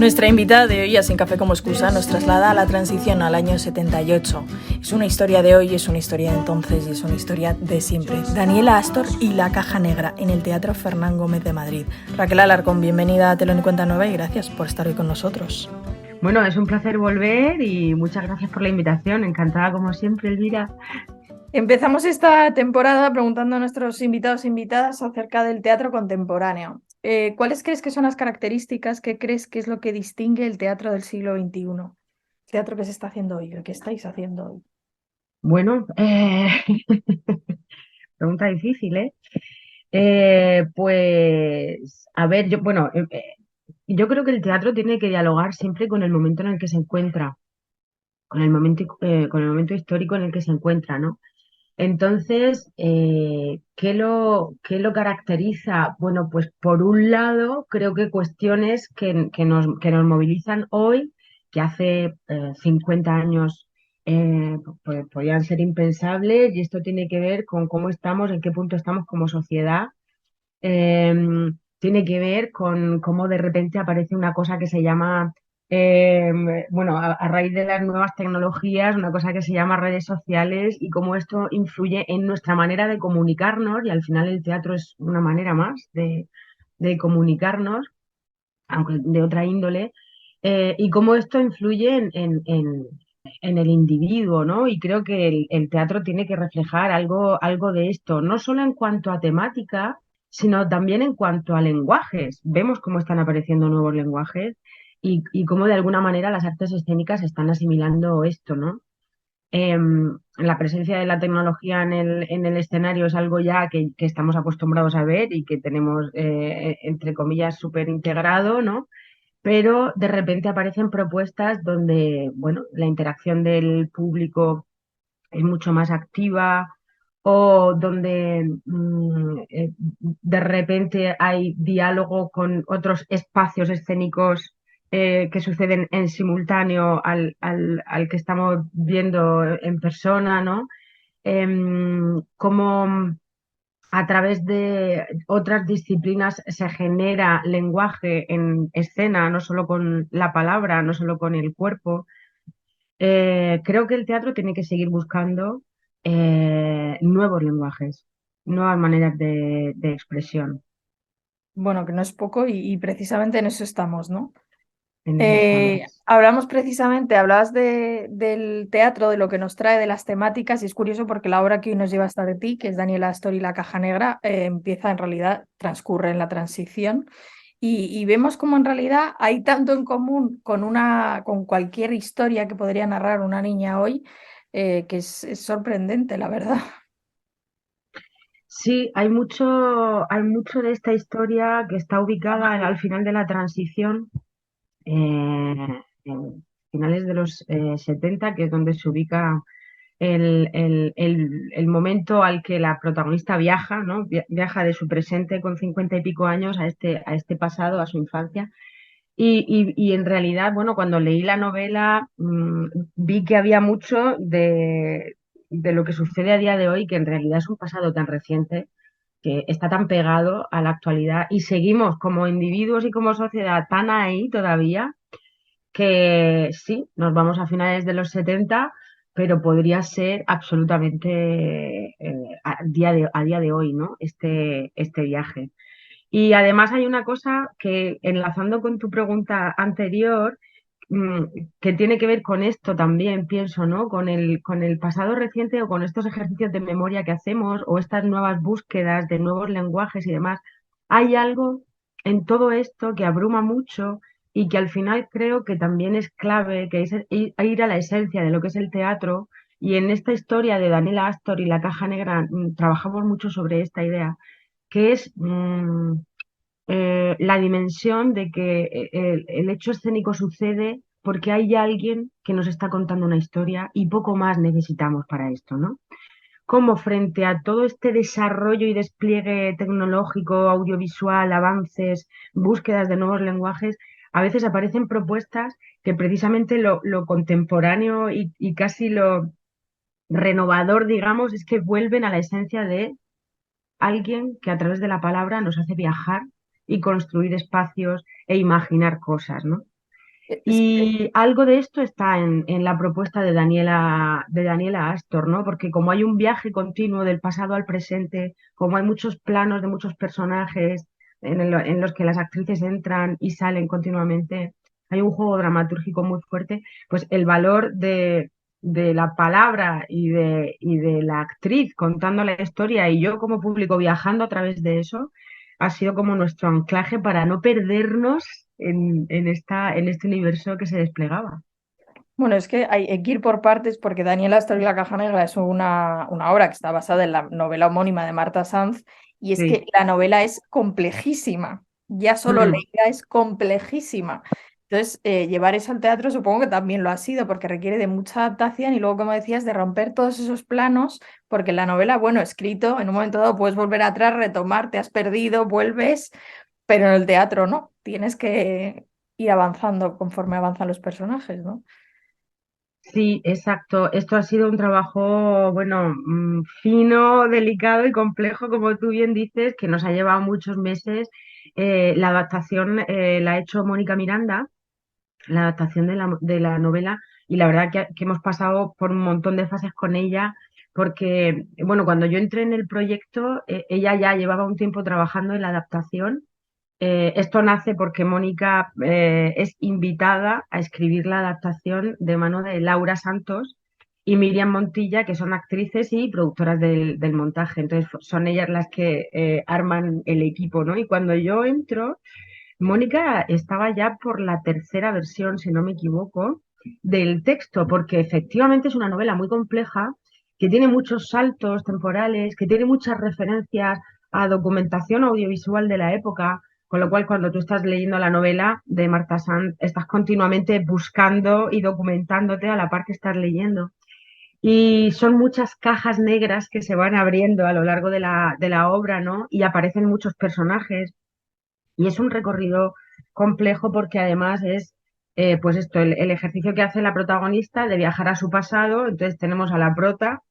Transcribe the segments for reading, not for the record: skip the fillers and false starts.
Nuestra invitada de hoy a Sin Café como Excusa nos traslada a la transición al año 78. Es una historia de hoy, es una historia de entonces y es una historia de siempre. Daniela Astor y La Caja Negra en el Teatro Fernán Gómez de Madrid. Raquel Alarcón, bienvenida a Te lo cuenta nueva y gracias por estar hoy con nosotros. Bueno, es un placer volver y muchas gracias por la invitación. Encantada como siempre, Elvira. Empezamos esta temporada preguntando a nuestros invitados e invitadas acerca del teatro contemporáneo. ¿Cuáles crees que son las características? ¿Qué crees que es lo que distingue el teatro del siglo XXI? El teatro que se está haciendo hoy, el que estáis haciendo hoy. Bueno, pregunta difícil, ¿eh? Pues, a ver, yo creo que el teatro tiene que dialogar siempre con el momento en el que se encuentra, con el momento histórico en el que se encuentra, ¿no? Entonces, ¿qué lo caracteriza? Bueno, pues por un lado, creo que cuestiones que nos movilizan hoy, que hace 50 años pues, podían ser impensables, y esto tiene que ver con cómo estamos, en qué punto estamos como sociedad. Tiene que ver con cómo de repente aparece una cosa que se llama, bueno, a raíz de las nuevas tecnologías, una cosa que se llama redes sociales y cómo esto influye en nuestra manera de comunicarnos, y al final el teatro es una manera más de comunicarnos, aunque de otra índole, y cómo esto influye en el individuo, ¿no? Y creo que el teatro tiene que reflejar algo de esto, no solo en cuanto a temática, sino también en cuanto a lenguajes. Vemos cómo están apareciendo nuevos lenguajes y cómo de alguna manera las artes escénicas están asimilando esto, ¿no? La presencia de la tecnología en el escenario es algo ya que estamos acostumbrados a ver y que tenemos, entre comillas, súper integrado, ¿no? Pero de repente aparecen propuestas donde, bueno, la interacción del público es mucho más activa, o donde de repente hay diálogo con otros espacios escénicos que suceden en simultáneo al que estamos viendo en persona, ¿no? Cómo a través de otras disciplinas se genera lenguaje en escena, no solo con la palabra, no solo con el cuerpo. Creo que el teatro tiene que seguir buscando nuevos lenguajes, nuevas maneras de expresión. Bueno, que no es poco y precisamente en eso estamos, ¿no? En eso estamos. Hablamos precisamente, hablabas del teatro, de lo que nos trae, de las temáticas, y es curioso porque la obra que hoy nos lleva hasta de ti, que es Daniela Astor y La Caja Negra, empieza en realidad, transcurre en la transición, y vemos como en realidad hay tanto en común con cualquier historia que podría narrar una niña hoy, que es sorprendente, la verdad. Sí, hay mucho de esta historia que está ubicada al final de la transición, en finales de los 70, que es donde se ubica el momento al que la protagonista viaja, ¿no? Viaja de su presente con 50 y pico años a este pasado, a su infancia. Y en realidad, bueno, cuando leí la novela, vi que había mucho de lo que sucede a día de hoy, que en realidad es un pasado tan reciente, que está tan pegado a la actualidad, y seguimos como individuos y como sociedad tan ahí todavía, que sí, nos vamos a finales de los 70, pero podría ser absolutamente a día de hoy, ¿no? Este viaje. Y además hay una cosa que, enlazando con tu pregunta anterior, mm, que tiene que ver con esto también, pienso, ¿no? Con el pasado reciente, o con estos ejercicios de memoria que hacemos, o estas nuevas búsquedas de nuevos lenguajes y demás. Hay algo en todo esto que abruma mucho, y que al final creo que también es clave, que es ir a la esencia de lo que es el teatro. Y en esta historia de Daniela Astor y La Caja Negra, trabajamos mucho sobre esta idea, que es la dimensión de que el hecho escénico sucede porque hay alguien que nos está contando una historia, y poco más necesitamos para esto, ¿no? Como frente a todo este desarrollo y despliegue tecnológico, audiovisual, avances, búsquedas de nuevos lenguajes, a veces aparecen propuestas que precisamente lo contemporáneo y casi lo renovador, digamos, es que vuelven a la esencia de alguien que a través de la palabra nos hace viajar y construir espacios e imaginar cosas, ¿no? Es Y algo de esto está en la propuesta de Daniela Astor, ¿no? Porque como hay un viaje continuo del pasado al presente, como hay muchos planos de muchos personajes en los que las actrices entran y salen continuamente, hay un juego dramatúrgico muy fuerte, pues el valor de la palabra y de la actriz contando la historia y yo como público viajando a través de eso ha sido como nuestro anclaje para no perdernos en este universo que se desplegaba. Bueno, es que hay que ir por partes porque Daniela Astor y la Caja Negra es una obra que está basada en la novela homónima de Marta Sanz y es que Sí. la novela es complejísima, ya solo Mm. leída es complejísima. Entonces, llevar eso al teatro supongo que también lo ha sido porque requiere de mucha adaptación y luego, como decías, de romper todos esos planos porque en la novela, bueno, escrito, en un momento dado puedes volver atrás, retomar, te has perdido, vuelves, pero en el teatro no, tienes que ir avanzando conforme avanzan los personajes, ¿no? Sí, exacto. Esto ha sido un trabajo, bueno, fino, delicado y complejo, como tú bien dices, que nos ha llevado muchos meses. La adaptación la ha hecho Mónica Miranda, la adaptación de la novela, y la verdad que hemos pasado por un montón de fases con ella, porque, bueno, cuando yo entré en el proyecto, ella ya llevaba un tiempo trabajando en la adaptación. Esto nace porque Mónica es invitada a escribir la adaptación de mano de Laura Santos y Miriam Montilla, que son actrices y productoras del montaje. Entonces, son ellas las que arman el equipo, ¿no? Y cuando yo entro, Mónica estaba ya por la tercera versión, si no me equivoco, del texto, porque efectivamente es una novela muy compleja, que tiene muchos saltos temporales, que tiene muchas referencias a documentación audiovisual de la época, con lo cual cuando tú estás leyendo la novela de Marta Sanz, estás continuamente buscando y documentándote a la par que estás leyendo. Y son muchas cajas negras que se van abriendo a lo largo de la obra, ¿no? Y aparecen muchos personajes y es un recorrido complejo porque además es, pues esto, el ejercicio que hace la protagonista de viajar a su pasado. Entonces tenemos a la prota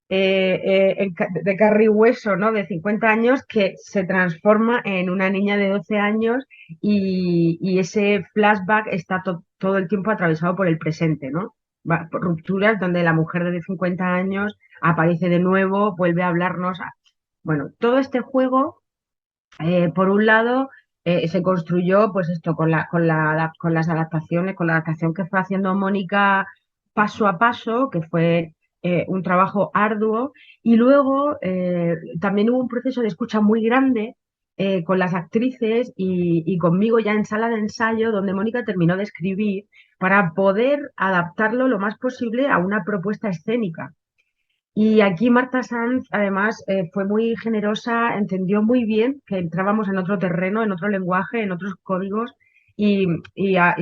de carne y hueso, ¿no? De 50 años que se transforma en una niña de 12 años y ese flashback está todo el tiempo atravesado por el presente, ¿no? Por rupturas donde la mujer de 50 años aparece de nuevo, vuelve a hablarnos. Bueno, todo este juego por un lado, se construyó, pues esto, con las adaptaciones, con la adaptación que fue haciendo Mónica paso a paso, que fue un trabajo arduo, y luego también hubo un proceso de escucha muy grande con las actrices y conmigo ya en sala de ensayo, donde Mónica terminó de escribir para poder adaptarlo lo más posible a una propuesta escénica. Y aquí Marta Sanz, además, fue muy generosa, entendió muy bien que entrábamos en otro terreno, en otro lenguaje, en otros códigos, y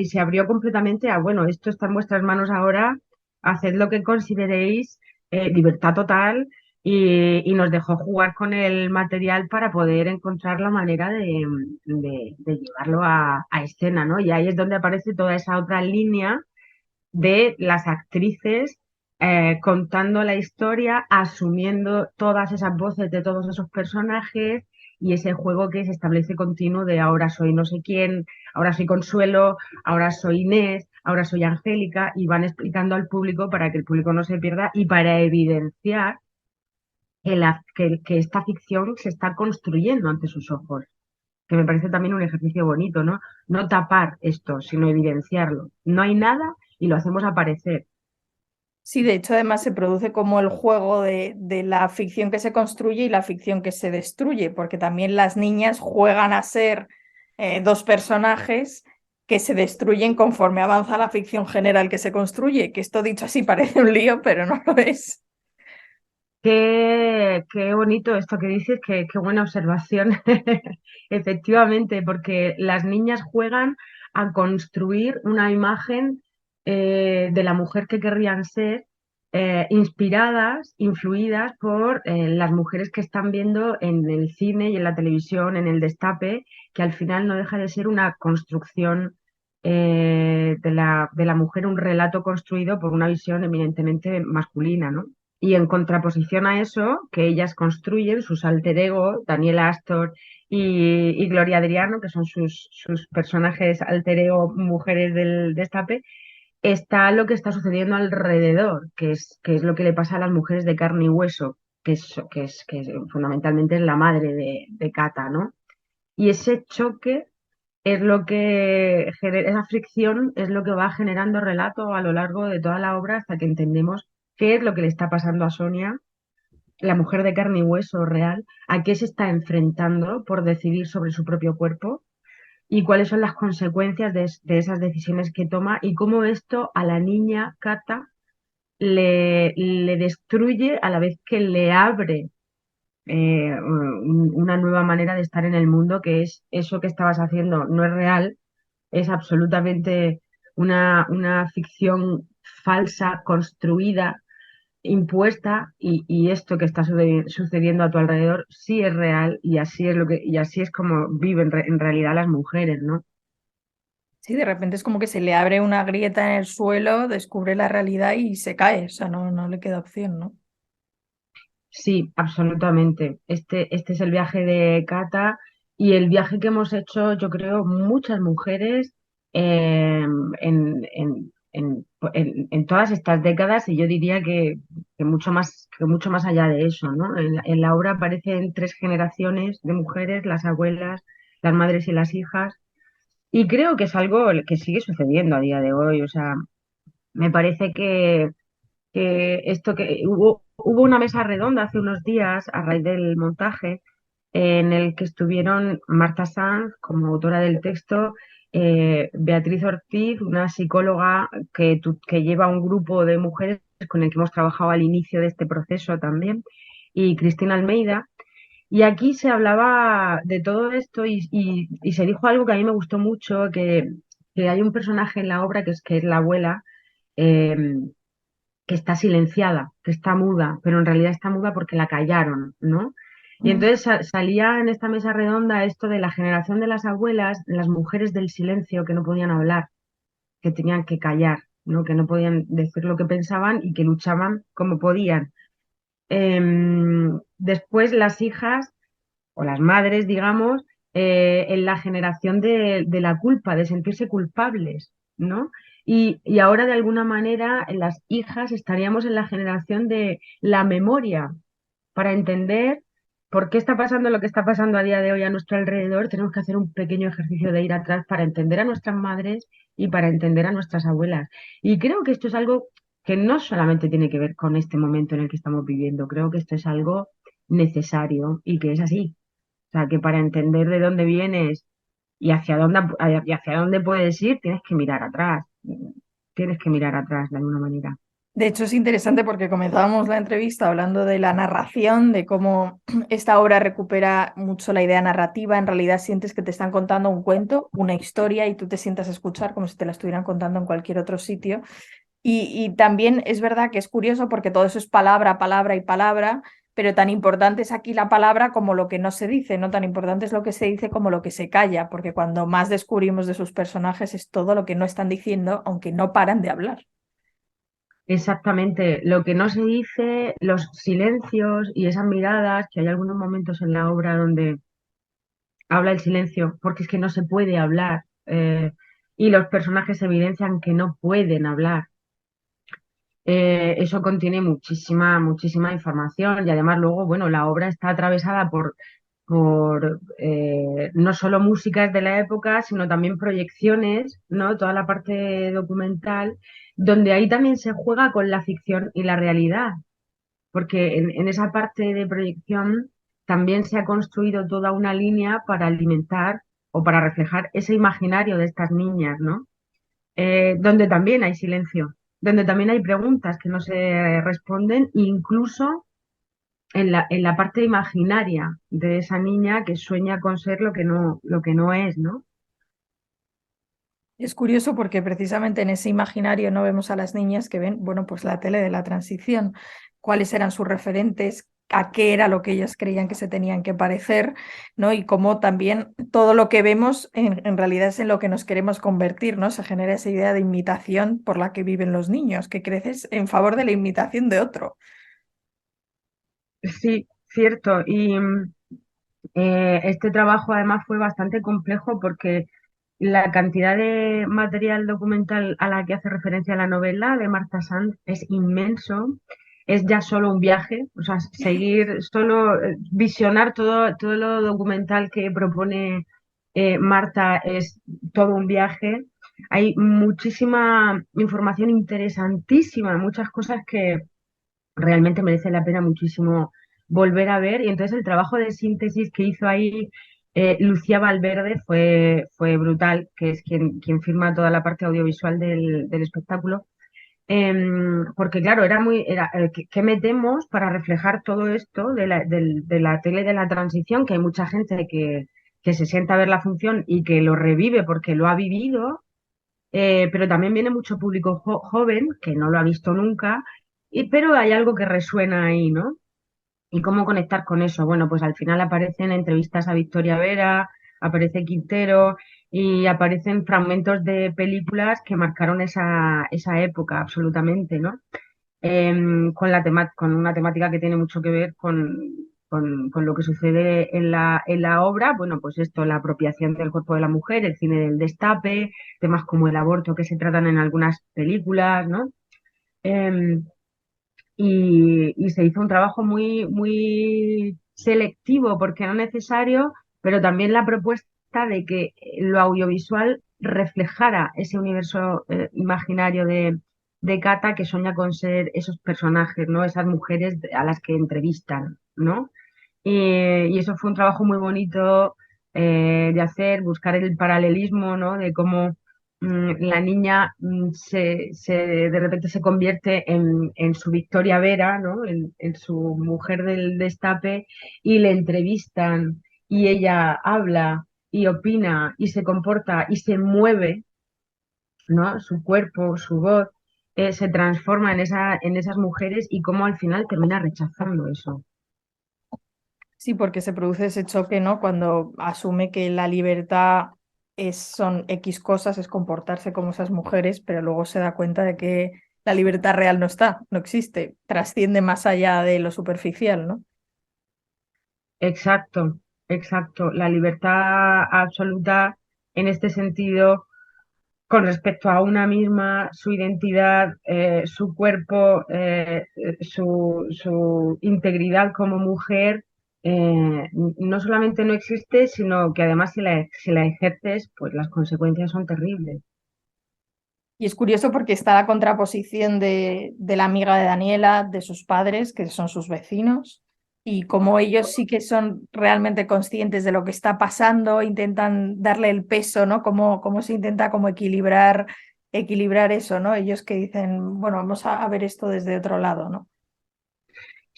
se abrió completamente a, bueno, esto está en vuestras manos ahora, haced lo que consideréis, libertad total, y nos dejó jugar con el material para poder encontrar la manera de llevarlo a escena, ¿no? Y ahí es donde aparece toda esa otra línea de las actrices contando la historia, asumiendo todas esas voces de todos esos personajes y ese juego que se establece continuo de ahora soy no sé quién, ahora soy Consuelo, ahora soy Inés, ahora soy Angélica y van explicando al público para que el público no se pierda y para evidenciar que esta ficción se está construyendo ante sus ojos, que me parece también un ejercicio bonito, ¿no? No tapar esto, sino evidenciarlo. No hay nada y lo hacemos aparecer. Sí, de hecho, además se produce como el juego de la ficción que se construye y la ficción que se destruye, porque también las niñas juegan a ser dos personajes que se destruyen conforme avanza la ficción general que se construye, que esto dicho así parece un lío, pero no lo es. Qué bonito esto que dices, qué buena observación. Efectivamente, porque las niñas juegan a construir una imagen de la mujer que querrían ser, inspiradas, influidas por las mujeres que están viendo en el cine y en la televisión, en el destape, que al final no deja de ser una construcción de la mujer, un relato construido por una visión eminentemente masculina, ¿no? Y en contraposición a eso, que ellas construyen sus alter ego, Daniela Astor y Gloria Adriano, que son sus personajes alter ego, mujeres del destape, está lo que está sucediendo alrededor, que es lo que le pasa a las mujeres de carne y hueso, que fundamentalmente es la madre de Kata, ¿no? Y ese choque es lo que genera, esa fricción es lo que va generando relato a lo largo de toda la obra hasta que entendemos qué es lo que le está pasando a Sonia, la mujer de carne y hueso real, a qué se está enfrentando por decidir sobre su propio cuerpo y cuáles son las consecuencias de esas decisiones que toma y cómo esto a la niña Kata le destruye a la vez que le abre una nueva manera de estar en el mundo, que es eso que estabas haciendo no es real, es absolutamente una ficción falsa, construida, impuesta, y esto que está sucediendo a tu alrededor sí es real y así es y así es como viven en realidad las mujeres, ¿no? Sí, de repente es como que se le abre una grieta en el suelo, descubre la realidad y se cae, o sea, no le queda opción, ¿no? Sí, absolutamente. Este es el viaje de Cata y el viaje que hemos hecho, yo creo, muchas mujeres en todas estas décadas y yo diría que mucho más allá de eso, ¿no? En la obra aparecen tres generaciones de mujeres, las abuelas, las madres y las hijas, y creo que es algo que sigue sucediendo a día de hoy. O sea, me parece que esto que hubo una mesa redonda hace unos días a raíz del montaje en el que estuvieron Marta Sanz como autora del texto, Beatriz Ortiz, una psicóloga que lleva un grupo de mujeres con el que hemos trabajado al inicio de este proceso también, y Cristina Almeida. Y aquí se hablaba de todo esto y se dijo algo que a mí me gustó mucho, que hay un personaje en la obra que es la abuela, eh, que está silenciada, que está muda, pero en realidad está muda porque la callaron, ¿no? Y Mm. entonces salía en esta mesa redonda esto de la generación de las abuelas, las mujeres del silencio que no podían hablar, que tenían que callar, ¿no? Que no podían decir lo que pensaban y que luchaban como podían. Después las hijas o las madres, digamos, en la generación de la culpa, de sentirse culpables, ¿no? Y ahora, de alguna manera, las hijas estaríamos en la generación de la memoria. Para entender por qué está pasando lo que está pasando a día de hoy a nuestro alrededor, tenemos que hacer un pequeño ejercicio de ir atrás para entender a nuestras madres y para entender a nuestras abuelas. Y creo que esto es algo que no solamente tiene que ver con este momento en el que estamos viviendo, creo que esto es algo necesario y que es así. O sea, que para entender de dónde vienes y hacia dónde puedes ir, tienes que mirar atrás. Tienes que mirar atrás de alguna manera. De hecho, es interesante porque comenzábamos la entrevista hablando de la narración, de cómo esta obra recupera mucho la idea narrativa. En realidad sientes que te están contando un cuento, una historia, y tú te sientas a escuchar como si te la estuvieran contando en cualquier otro sitio. Y también es verdad que es curioso porque todo eso es palabra, palabra y palabra, pero tan importante es aquí la palabra como lo que no se dice, no tan importante es lo que se dice como lo que se calla, porque cuando más descubrimos de sus personajes es todo lo que no están diciendo, aunque no paran de hablar. Exactamente, lo que no se dice, los silencios y esas miradas, que hay algunos momentos en la obra donde habla el silencio, porque es que no se puede hablar, y los personajes evidencian que no pueden hablar. Eso contiene muchísima información y además luego, bueno, la obra está atravesada por no solo músicas de la época, sino también proyecciones, ¿no? Toda la parte documental, donde ahí también se juega con la ficción y la realidad, porque en esa parte de proyección también se ha construido toda una línea para alimentar o para reflejar ese imaginario de estas niñas, ¿no? Donde también hay silencio, donde también hay preguntas que no se responden, incluso en la parte imaginaria de esa niña que sueña con ser lo que no es, ¿no? Es curioso porque precisamente en ese imaginario no vemos a las niñas que ven, bueno, pues la tele de la transición, cuáles eran sus referentes, a qué era lo que ellas creían que se tenían que parecer, ¿no? Y cómo también todo lo que vemos en realidad es en lo que nos queremos convertir, ¿no? Se genera esa idea de imitación por la que viven los niños, que creces en favor de la imitación de otro. sí, cierto. Y este trabajo además fue bastante complejo porque la cantidad de material documental a la que hace referencia la novela de Martha Sands es inmenso. Es ya solo un viaje, o sea, seguir, solo visionar todo lo documental que propone Marta es todo un viaje. Hay muchísima información interesantísima, muchas cosas que realmente merece la pena muchísimo volver a ver. Y entonces el trabajo de síntesis que hizo ahí Lucía Valverde fue brutal, que es quien firma toda la parte audiovisual del espectáculo. Porque claro, ¿qué metemos para reflejar todo esto de la tele de la transición? Que hay mucha gente que se sienta a ver la función y que lo revive porque lo ha vivido, pero también viene mucho público joven que no lo ha visto nunca, pero hay algo que resuena ahí, ¿no? ¿Y cómo conectar con eso? Bueno, pues al final aparecen entrevistas a Victoria Vera, aparece Quintero y aparecen fragmentos de películas que marcaron esa época absolutamente, ¿no? Con una temática que tiene mucho que ver con lo que sucede en la obra. Bueno, pues esto, la apropiación del cuerpo de la mujer, el cine del destape, temas como el aborto que se tratan en algunas películas, ¿no? Em, y se hizo un trabajo muy selectivo porque no necesario, pero también la propuesta de que lo audiovisual reflejara ese universo imaginario de Cata que sueña con ser esos personajes, ¿no? Esas mujeres a las que entrevistan, ¿no? Y eso fue un trabajo muy bonito de hacer, buscar el paralelismo, ¿no? De cómo la niña de repente se convierte en su Victoria Vera, ¿no? En su mujer del destape y le entrevistan y ella habla y opina y se comporta y se mueve, ¿no? Su cuerpo, su voz, se transforma en esas mujeres y cómo al final termina rechazando eso. Sí, porque se produce ese choque, ¿no? Cuando asume que la libertad son X cosas, es comportarse como esas mujeres, pero luego se da cuenta de que la libertad real no está, no existe, trasciende más allá de lo superficial, ¿no? Exacto, exacto. La libertad absoluta en este sentido con respecto a una misma, su identidad, su cuerpo, su integridad como mujer, no solamente no existe, sino que además si la ejerces, pues las consecuencias son terribles. Y es curioso porque está la contraposición de la amiga de Daniela, de sus padres, que son sus vecinos, y como ellos sí que son realmente conscientes de lo que está pasando, intentan darle el peso, ¿no? Cómo se intenta como equilibrar eso, ¿no? Ellos que dicen, bueno, vamos a ver esto desde otro lado, ¿no?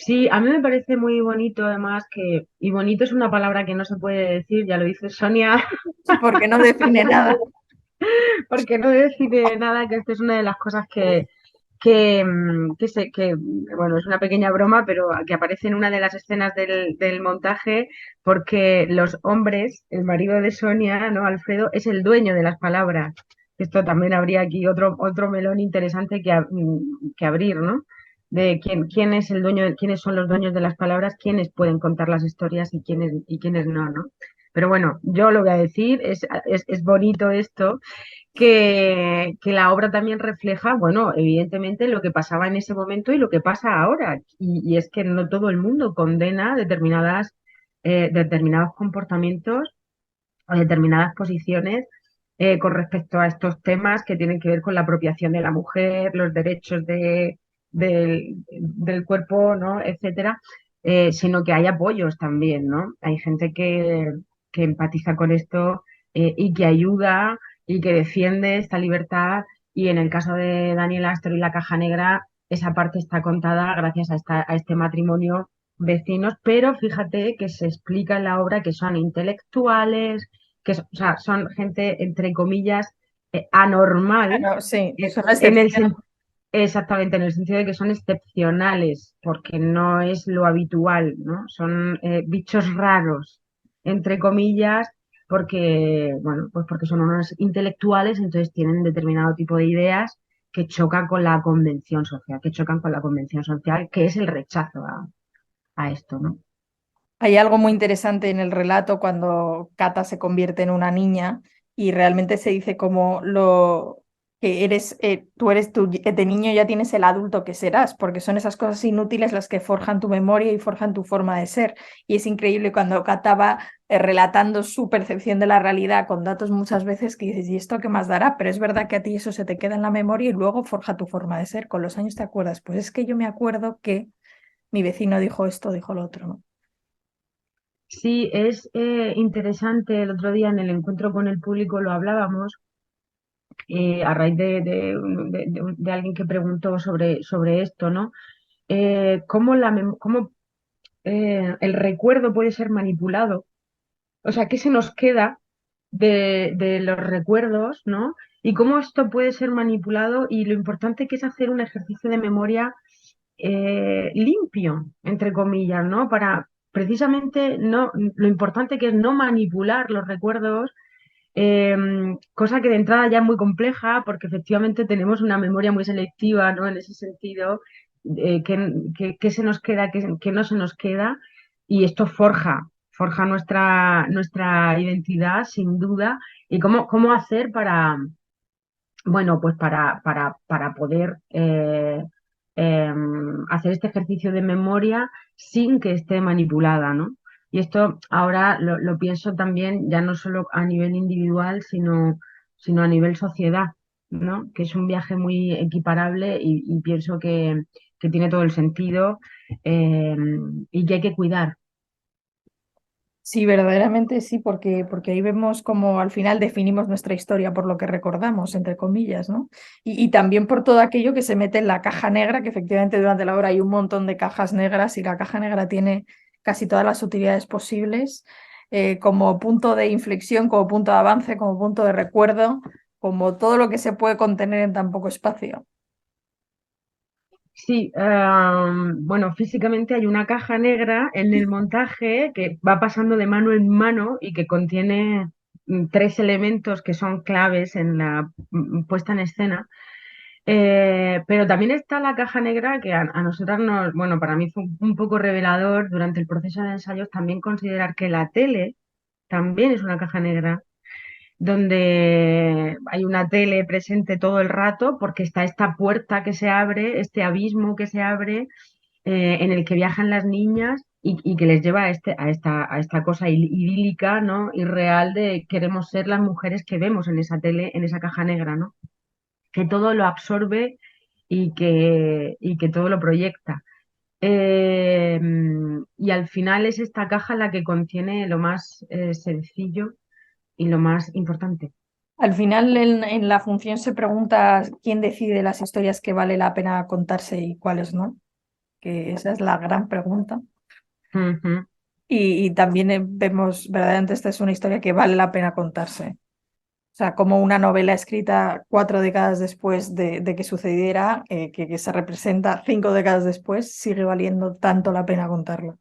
Sí, a mí me parece muy bonito además y bonito es una palabra que no se puede decir, ya lo dice Sonia, Porque no define nada. porque no decide nada, que esto es una de las cosas bueno, es una pequeña broma, pero que aparece en una de las escenas del montaje, porque los hombres, el marido de Sonia, ¿no? Alfredo, es el dueño de las palabras. Esto también habría aquí otro melón interesante que abrir, ¿no? De quién es el dueño, quiénes son los dueños de las palabras, quiénes pueden contar las historias y quiénes no, ¿no? Pero bueno, yo lo voy a decir, es bonito esto, que la obra también refleja, bueno, evidentemente lo que pasaba en ese momento y lo que pasa ahora. Y es que no todo el mundo condena determinados comportamientos o determinadas posiciones con respecto a estos temas que tienen que ver con la apropiación de la mujer, los derechos del cuerpo, ¿no? Etcétera, sino que hay apoyos también, ¿no? Hay gente que empatiza con esto y que ayuda y que defiende esta libertad. Y en el caso de Daniel Astro y la Caja Negra, esa parte está contada gracias a este matrimonio vecinos, pero fíjate que se explica en la obra que son intelectuales, o sea, son gente, entre comillas, anormal, Claro, sí, eh, son la en el excepción. exactamente, en el sentido de que son excepcionales, porque no es lo habitual, ¿no? Son bichos raros, entre comillas, porque, bueno, pues porque son unos intelectuales, entonces tienen determinado tipo de ideas que chocan con la convención social, que chocan con la convención social, que es el rechazo a esto, ¿no? Hay algo muy interesante en el relato cuando Kata se convierte en una niña y realmente se dice como lo que eres, tú de niño ya tienes el adulto que serás, porque son esas cosas inútiles las que forjan tu memoria y forjan tu forma de ser. Y es increíble cuando Kata va relatando su percepción de la realidad con datos muchas veces que dices, ¿y esto qué más dará? Pero es verdad que a ti eso se te queda en la memoria y luego forja tu forma de ser. Con los años te acuerdas, pues es que yo me acuerdo que mi vecino dijo esto, dijo lo otro, ¿no? Sí, es interesante. El otro día en el encuentro con el público lo hablábamos a raíz de alguien que preguntó sobre esto, ¿no? Cómo el recuerdo puede ser manipulado. O sea, ¿qué se nos queda de los recuerdos, ¿no? Y cómo esto puede ser manipulado y lo importante que es hacer un ejercicio de memoria limpio, entre comillas, ¿no? Para precisamente no, lo importante que es no manipular los recuerdos, eh, cosa que de entrada ya es muy compleja, porque efectivamente tenemos una memoria muy selectiva, ¿no? En ese sentido, que se nos queda, que no se nos queda, y esto forja nuestra identidad, sin duda, y cómo hacer bueno, pues para poder hacer este ejercicio de memoria sin que esté manipulada, ¿no? Y esto ahora lo pienso también ya no solo a nivel individual, sino a nivel sociedad, ¿no? Que es un viaje muy equiparable y pienso que tiene todo el sentido eh, y que hay que cuidar. Sí, verdaderamente sí, porque ahí vemos como al final definimos nuestra historia por lo que recordamos, entre comillas, ¿no? Y también por todo aquello que se mete en la caja negra, que efectivamente durante la obra hay un montón de cajas negras y la caja negra tiene casi todas las utilidades posibles, como punto de inflexión, como punto de avance, como punto de recuerdo, como todo lo que se puede contener en tan poco espacio. Sí, bueno, físicamente hay una caja negra en el montaje que va pasando de mano en mano y que contiene tres elementos que son claves en la puesta en escena. Pero también está la caja negra que a nosotras nos, bueno, para mí fue un poco revelador durante el proceso de ensayos también considerar que la tele también es una caja negra donde hay una tele presente todo el rato porque está esta puerta que se abre, este abismo que se abre en el que viajan las niñas y que les lleva a esta cosa idílica, ¿no? Irreal de queremos ser las mujeres que vemos en esa tele, en esa caja negra, ¿no? Que todo lo absorbe y que todo lo proyecta. Eh, y al final es esta caja la que contiene lo más sencillo y lo más importante. Al final en la función se pregunta quién decide las historias que vale la pena contarse y cuáles no, que esa es la gran pregunta. Ujú. Y también vemos, verdaderamente esta es una historia que vale la pena contarse. O sea, como una novela escrita 4 décadas después de que sucediera, que se representa 5 décadas después, sigue valiendo tanto la pena contarla.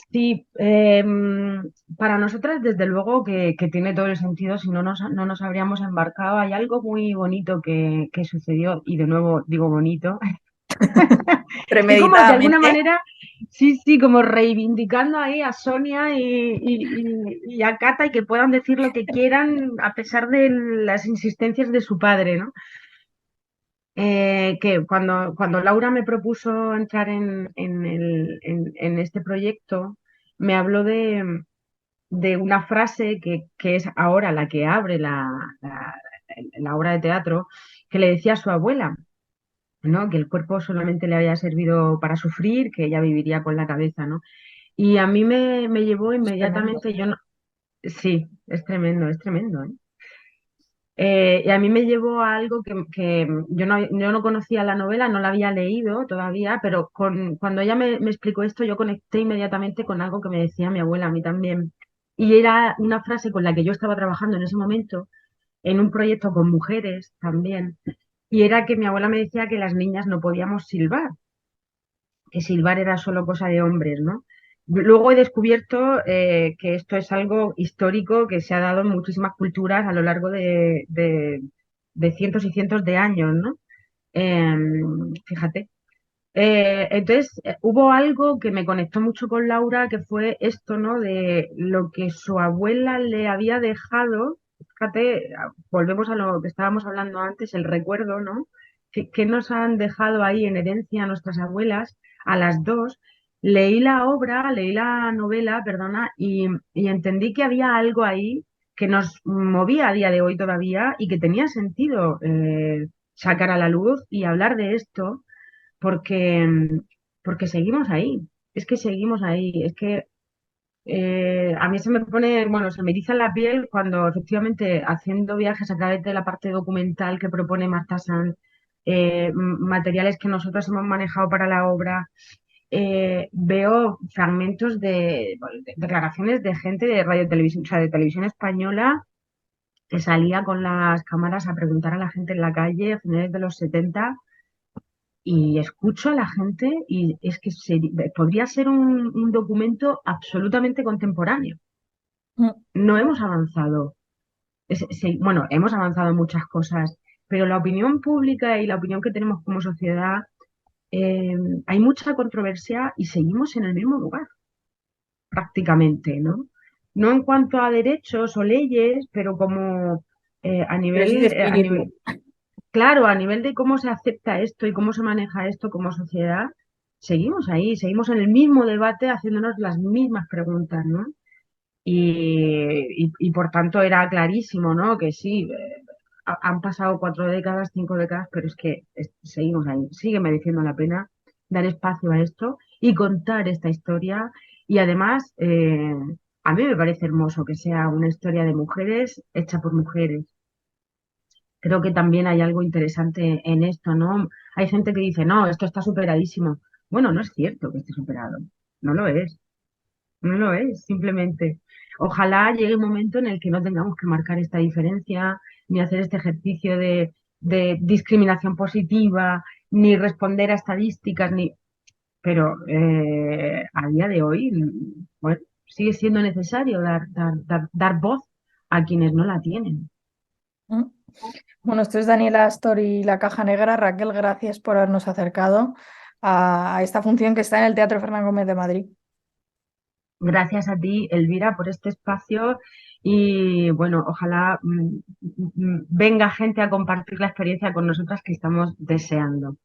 Sí, para nosotras desde luego que tiene todo el sentido, si no nos habríamos embarcado. Hay algo muy bonito que sucedió, y de nuevo digo bonito. Estoy como de alguna Premeditadamente. manera, sí, sí, como reivindicando ahí a Sonia y a Cata y que puedan decir lo que quieran a pesar de las insistencias de su padre, ¿no? Que cuando Laura me propuso entrar en este proyecto, me habló de una frase que es ahora la que abre la obra de teatro, que le decía a su abuela, ¿no? Que el cuerpo solamente le había servido para sufrir, que ella viviría con la cabeza, ¿no? Y a mí me llevó Es tremendo. inmediatamente, yo no, sí, es tremendo, ¿eh? Y a mí me llevó a algo que yo no conocía la novela, no la había leído todavía, pero cuando ella me explicó esto, yo conecté inmediatamente con algo que me decía mi abuela a mí también. Y era una frase con la que yo estaba trabajando en ese momento, en un proyecto con mujeres también, y era que mi abuela me decía que las niñas no podíamos silbar, que silbar era solo cosa de hombres, ¿no? Luego he descubierto que esto es algo histórico que se ha dado en muchísimas culturas a lo largo de cientos y cientos de años, ¿no? Fíjate. Entonces, hubo algo que me conectó mucho con Laura, que fue esto, ¿no? De lo que su abuela le había dejado. Fíjate, volvemos a lo que estábamos hablando antes, el recuerdo, ¿no? Que nos han dejado ahí en herencia a nuestras abuelas, a las dos. Leí la novela, perdona, y entendí que había algo ahí que nos movía a día de hoy todavía y que tenía sentido sacar a la luz y hablar de esto porque, porque seguimos ahí, es que seguimos ahí, es que a mí se me pone, bueno, se me eriza la piel cuando efectivamente haciendo viajes a través de la parte documental que propone Marta Sanz, materiales que nosotros hemos manejado para la obra, veo fragmentos de, bueno, de declaraciones de gente de radio televisión, o sea, de televisión española que salía con las cámaras a preguntar a la gente en la calle a finales de los 70 y escucho a la gente y es que podría ser un documento absolutamente contemporáneo. Mm. No hemos avanzado. Bueno, hemos avanzado en muchas cosas, pero la opinión pública y la opinión que tenemos como sociedad, eh, hay mucha controversia y seguimos en el mismo lugar, prácticamente, ¿no? No en cuanto a derechos o leyes, pero como Pero sí de a espíritu. nivel, claro, a nivel de cómo se acepta esto y cómo se maneja esto como sociedad, seguimos ahí, seguimos en el mismo debate haciéndonos las mismas preguntas, ¿no? Y por tanto era clarísimo, ¿no? Que sí, han pasado 4 décadas, 5 décadas, pero es que seguimos ahí. Sigue mereciendo la pena dar espacio a esto y contar esta historia. Y además, a mí me parece hermoso que sea una historia de mujeres hecha por mujeres. Creo que también hay algo interesante en esto, ¿no? Hay gente que dice, no, esto está superadísimo. Bueno, no es cierto que esté superado. No lo es. No lo es, simplemente. Ojalá llegue un momento en el que no tengamos que marcar esta diferencia, ni hacer este ejercicio de discriminación positiva, ni responder a estadísticas, ni. Pero a día de hoy, bueno, sigue siendo necesario dar voz a quienes no la tienen. Mm. Bueno, esto es Daniela Astor y La Caja Negra. Raquel, gracias por habernos acercado a esta función que está en el Teatro Fernán Gómez de Madrid. Gracias a ti, Elvira, por este espacio y bueno, ojalá venga gente a compartir la experiencia con nosotras que estamos deseando.